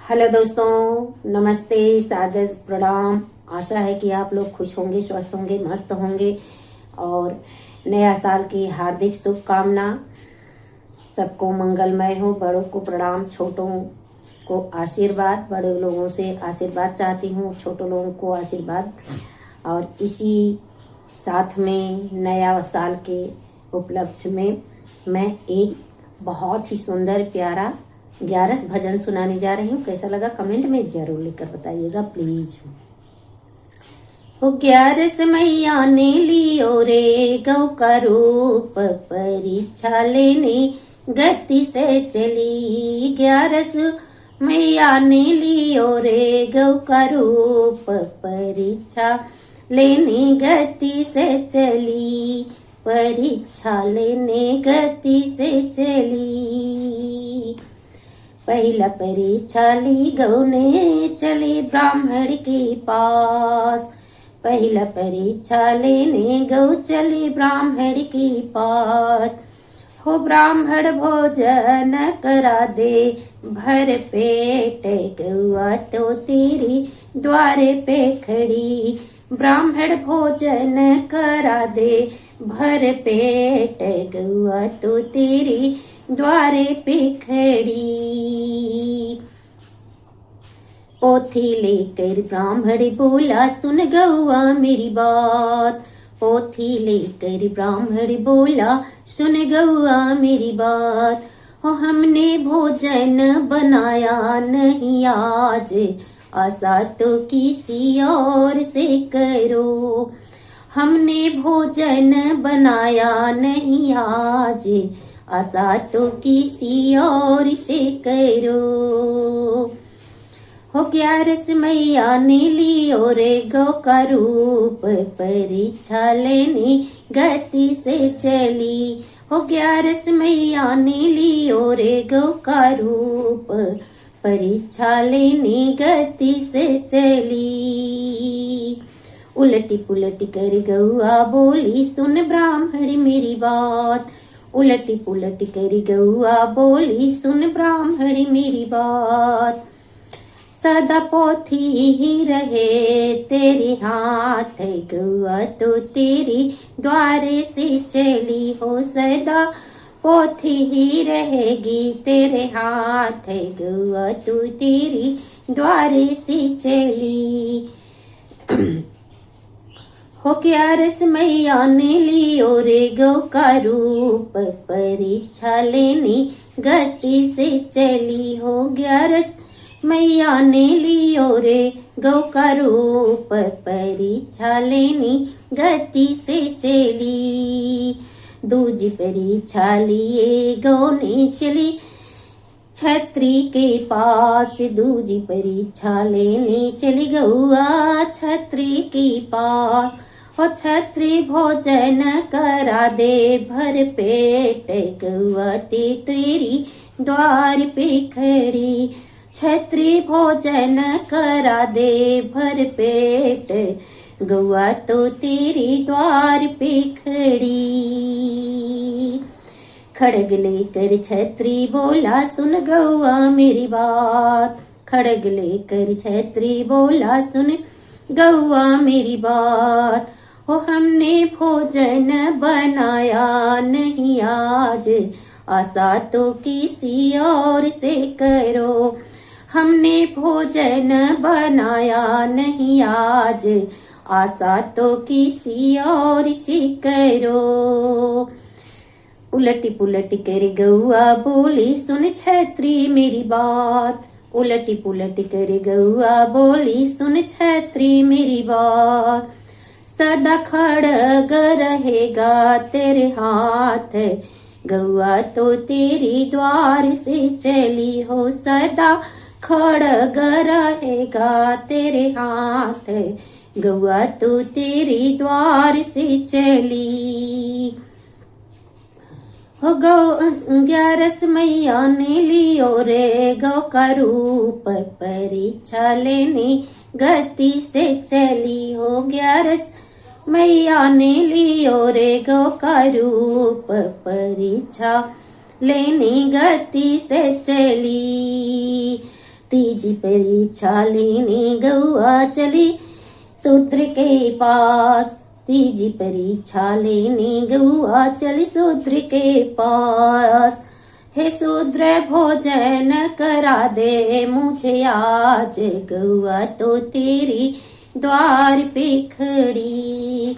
Hello दोस्तों, नमस्ते, सादर, प्रणाम। आशा है कि आप लोग खुश होंगे, स्वस्थ होंगे, मस्त होंगे और नया साल की हार्दिक शुभकामना। सबको मंगलमय हो। बड़ों को प्रणाम, छोटों को आशीर्वाद। बड़े लोगों से आशीर्वाद चाहती हूँ, छोटों लोगों को आशीर्वाद। और इसी साथ में नया साल के उपलक्ष्य में मैं एक बहुत ही सुंदर प्यारा 11 भजन सुनाने जा रही हूँ। कैसा लगा कमेंट में जरूर लिखकर बताइएगा प्लीज। ओ 11 मैया ने लियो रे गौ का रूप, परीक्षा लेने गति से चली। 11 मैया ने लियो रे गौ का रूप, परीक्षा लेने गति से चली। परीक्षा लेने गति से चली। पहला परीक्षा ली गौ ने चली ब्राह्मण के पास। पहला परीक्षा लेने गौ चली ब्राह्मण के पास। हो ब्राह्मण भोजन करा दे भर पेट, गौआ तो तेरी द्वारे पे खड़ी। ब्राह्मण भोजन करा दे भर पेट, गौआ तो तेरी द्वारे पे खड़ी। पोथी लेकर ब्राह्मण बोला सुन गौआ मेरी बात। पोथी लेकर ब्राह्मण बोला सुन गौआ मेरी बात। हो हमने भोजन बनाया नहीं आज, आशा तो किसी और से करो। हमने भोजन बनाया नहीं आज, आशा तो किसी और से करो। हो 11 मैया ने लियो रे गौ का रूप, परीक्षा लेने गति से चली। हो 11 मैया ने लियो रे गौ का रूप, परीक्षा लेने गति से चली। उलटी पुलटी कर गौआ बोली सुन ब्राह्मण मेरी बात। उलटी पुलटी कर गौआ बोली सुन ब्राह्मण मेरी बात। सदा पोथी ही रहे तेरे हाथ, गौआ तो तेरी द्वारे से चली। हो सदा पोथी ही रहेगी तेरे हाथ, गौआ तो तेरी द्वारे से चली। हो 11 मैया ने लियो रे गौ का रूप, परीक्षा लेने गति से चली। हो 11 मैया ने लियो रे गौ का रूप, परीक्षा लेने गति से चली। दूजी परीक्षा लिए गौ ने चली छत्री के पास। दूजी परीक्षा लेने चली गौआ छत्री के पास। हो छत्री भोजन करा दे भर पेट, गौआ तेरी द्वार पे खड़ी। छत्री भोजन करा दे भर पेट, गौआ तो तेरी द्वार पे खड़ी। खड़ग लेकर छत्री बोला सुन गौआ मेरी बात। खड़ग लेकर छत्री बोला सुन गौआ मेरी बात। हो हमने भोजन बनाया नहीं आज, आशा तो किसी और से करो। हमने भोजन बनाया नहीं आज, आशा तो किसी और से करो। उलटी पुलटी कर गौआ बोली सुन छत्री मेरी बात। उलटी पुलटी कर गौआ बोली सुन छत्री मेरी बात। सदा खड़ग रहेगा तेरे हाथ, गौआ तो तेरी द्वार से चली। हो सदा खड़ग रहेगा तेरे हाथ, गौआ तो तेरी द्वार से चली। हो 11 मैया ने लियो रे गौ का रूप, परीक्षा लेने गति से चली। हो 11 मैया ने लियो रे गौ का रूप, परीक्षा लेनी गति से चली। तीजी परीक्षा लेने गौआ चली शूद्र के पास। तीजी परीक्षा लेने गौआ चली शूद्र के पास। हे शूद्र भोजन करा दे मुझे आज, गौआ तो तेरी द्वार पे खड़ी।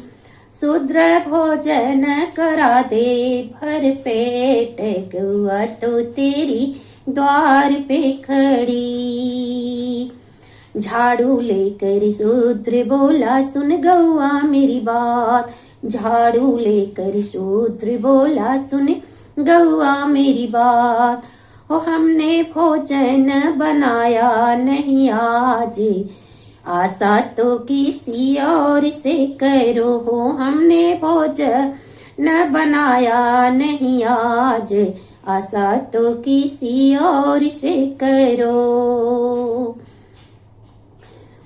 शूद्र भोजन करा दे भर पेट, गौआ तो तेरी द्वार पे खड़ी। झाड़ू लेकर शूद्र बोला सुन गौआ मेरी बात। झाड़ू लेकर शूद्र बोला सुन गौआ मेरी बात। हो हमने भोजन बनाया नहीं आज, आशा तो किसी और से करो। हो हमने भोजन न बनाया नहीं आज, आशा तो किसी और से करो।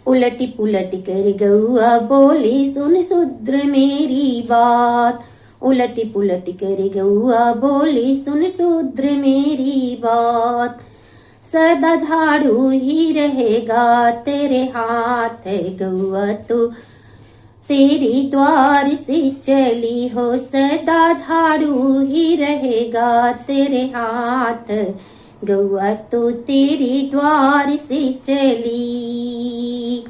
उलटी पुलटी कर गौआ बोली सुन शूद्र मेरी बात। उलटी पुलटी कर गौआ बोली सुन शूद्र मेरी बात। सदा झाड़ू ही रहेगा तेरे हाथ, गौआ तो तेरी द्वार से चली। हो सदा झाड़ू ही रहेगा तेरे हाथ, गौआ तो तेरी द्वार से चली।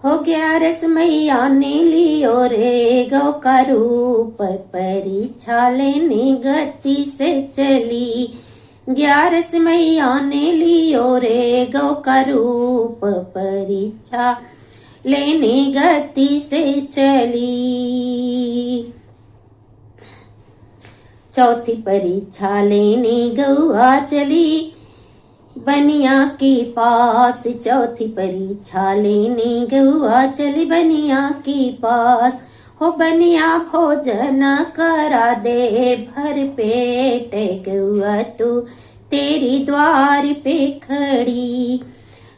हो गया रस मैया ने लियो रे गौ का रूप, परीक्षा लेने गति से चली। 11 मैया ने लियो रे गौ का रूप, परीक्षा लेने गति से चली। चौथी परीक्षा लेने गौआ चली बनिया के पास। चौथी परीक्षा लेने गौआ चली बनिया के पास। हो बनिया भोजन करा दे भर पेट, गौआ तू तेरी द्वार पे खड़ी।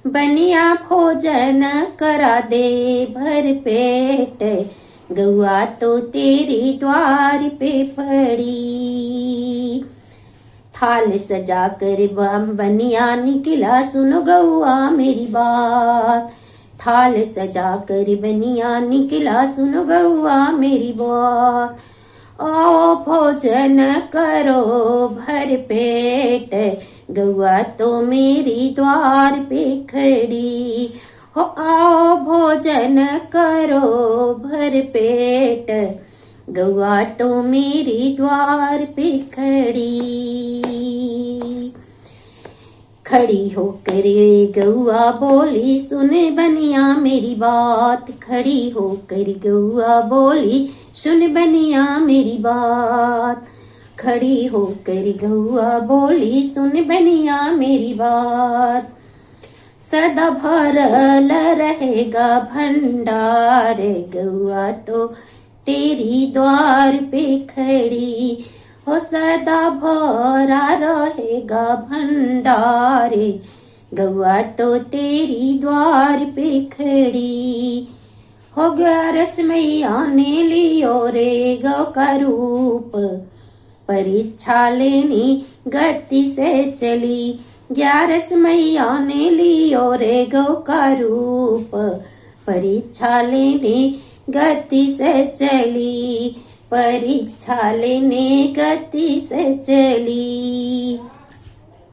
बनिया भोजन करा दे भर पेट, गौआ तो तेरी द्वार पे पड़ी। थाल सजा कर बनिया निकला सुनो गौआ मेरी बात। थाल सजा कर बनिया निकला सुनो गौआ मेरी बात। ओ भोजन करो भर पेट, गौआ तो मेरी द्वार पे खड़ी। हो आओ भोजन करो भर पेट, गौआ तो मेरी द्वार पे खड़ी। खड़ी होकर गौआ बोली सुने बनिया मेरी बात। खड़ी होकर गौआ बोली सुन बनिया मेरी बात। खड़ी होकर गौआ बोली सुन बनिया मेरी बात। सदा भरल रहेगा भंडार, गौआ तो तेरी द्वार पे खड़ी। हो सदा भरा रहेगा भंडार, गौआ तो तेरी द्वार पे खड़ी। हो गया रस मैया ने लियो रे गौ का रूप, परीक्षा लेनी गति से चली। 11 मैया ने लियो रे गौ का रूप, परीक्षा लेने गति से चली। परीक्षा लेने गति से चली।